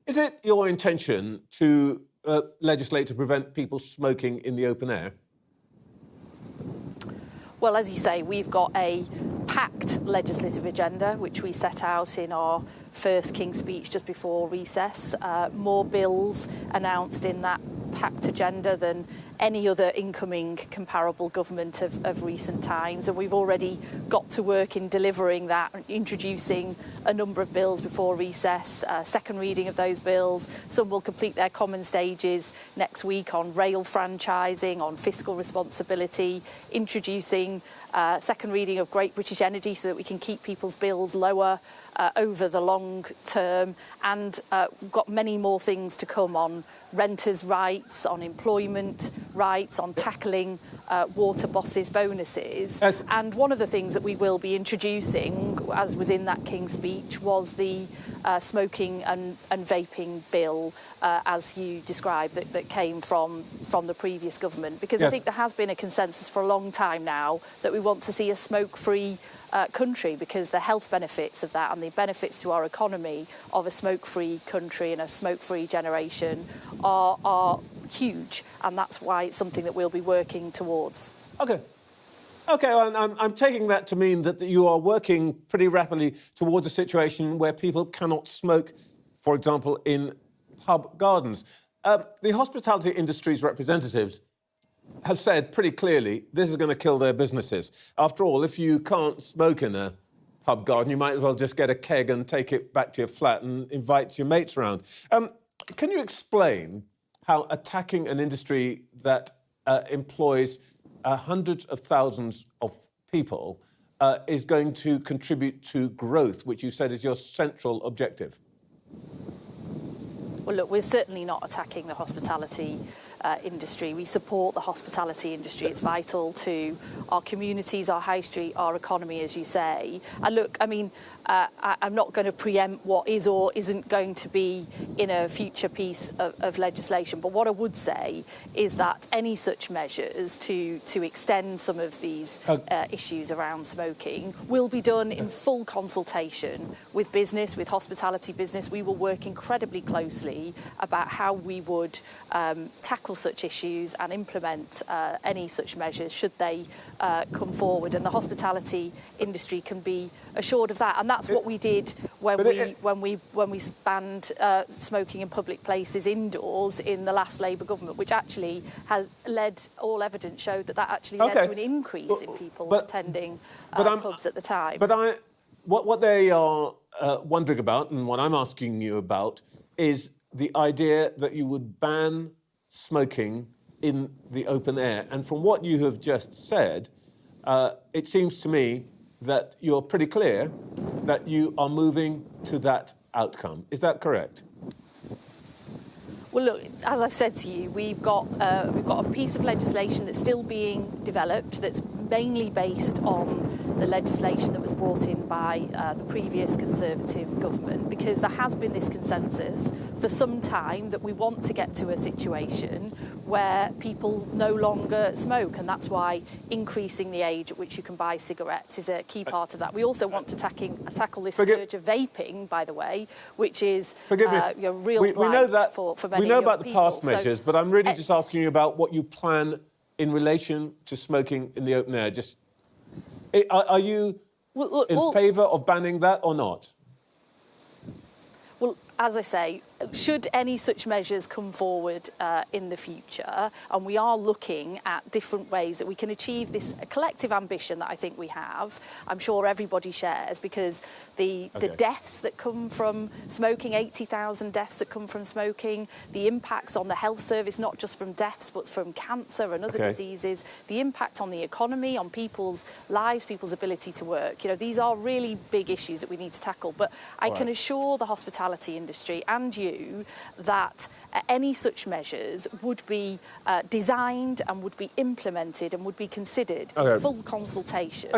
Is it your intention to legislate to prevent people smoking in the open air? Well, as you say, we've got a packed legislative agenda, which we set out in our first King's Speech just before recess. More bills announced in that packed agenda than any other incoming comparable government of recent times, and we've already got to work in delivering that, introducing a number of bills before recess, second reading of those bills. Some will complete their common stages next week on rail franchising, on fiscal responsibility, introducing second reading of Great British Energy so that we can keep people's bills lower over the long term, and we've got many more things to come on renters' rights, on employment rights, on tackling water bosses' bonuses. Yes. And one of the things that we will be introducing, as was in that King's Speech, was the smoking and vaping bill, as you described, that came from the previous government. Because yes. I think there has been a consensus for a long time now that we want to see a smoke-free country, because the health benefits of that and the benefits to our economy of a smoke-free country and a smoke-free generation are huge, and that's why it's something that we'll be working towards. OK. OK, I'm taking that to mean that you are working pretty rapidly towards a situation where people cannot smoke, for example, in pub gardens. The hospitality industry's representatives have said pretty clearly this is going to kill their businesses. After all, if you can't smoke in a pub garden, you might as well just get a keg and take it back to your flat and invite your mates around. Can you explain how attacking an industry that employs hundreds of thousands of people is going to contribute to growth, which you said is your central objective? Well, look, we're certainly not attacking the hospitality industry. We support the hospitality industry. It's vital to our communities, our high street, our economy, as you say. And look, I mean, I'm not going to preempt what is or isn't going to be in a future piece of legislation. But what I would say is that any such measures to extend some of these issues around smoking will be done in full consultation with business, with hospitality business. We will work incredibly closely about how we would tackle such issues and implement any such measures should they come forward, and the hospitality industry can be assured of that. And that's what we did when we banned smoking in public places indoors in the last Labour government, which actually had all evidence showed that actually led to an increase in people attending pubs at the time. But what they are wondering about, and what I'm asking you about, is the idea that you would ban smoking in the open air. And from what you have just said, it seems to me that you're pretty clear that you are moving to that outcome. Is that correct? Well, look, as I've said to you, we've got a piece of legislation that's still being developed that's mainly based on the legislation that was brought in by the previous Conservative government, because there has been this consensus for some time that we want to get to a situation where people no longer smoke, and that's why increasing the age at which you can buy cigarettes is a key part of that. We also want to tackle this scourge of vaping, by the way, which is real blight for many We know about the people. past measures, but I'm really just asking you about what you plan in relation to smoking in the open air. Are you in favour of banning that or not? Well, as I say, should any such measures come forward in the future, and we are looking at different ways that we can achieve this collective ambition that I think we have, I'm sure everybody shares, because the deaths that come from smoking, 80,000 deaths that come from smoking, the impacts on the health service, not just from deaths, but from cancer and other diseases, the impact on the economy, on people's lives, people's ability to work. You know, these are really big issues that we need to tackle. But I can assure the hospitality industry and you that any such measures would be designed and would be implemented and would be considered in full consultation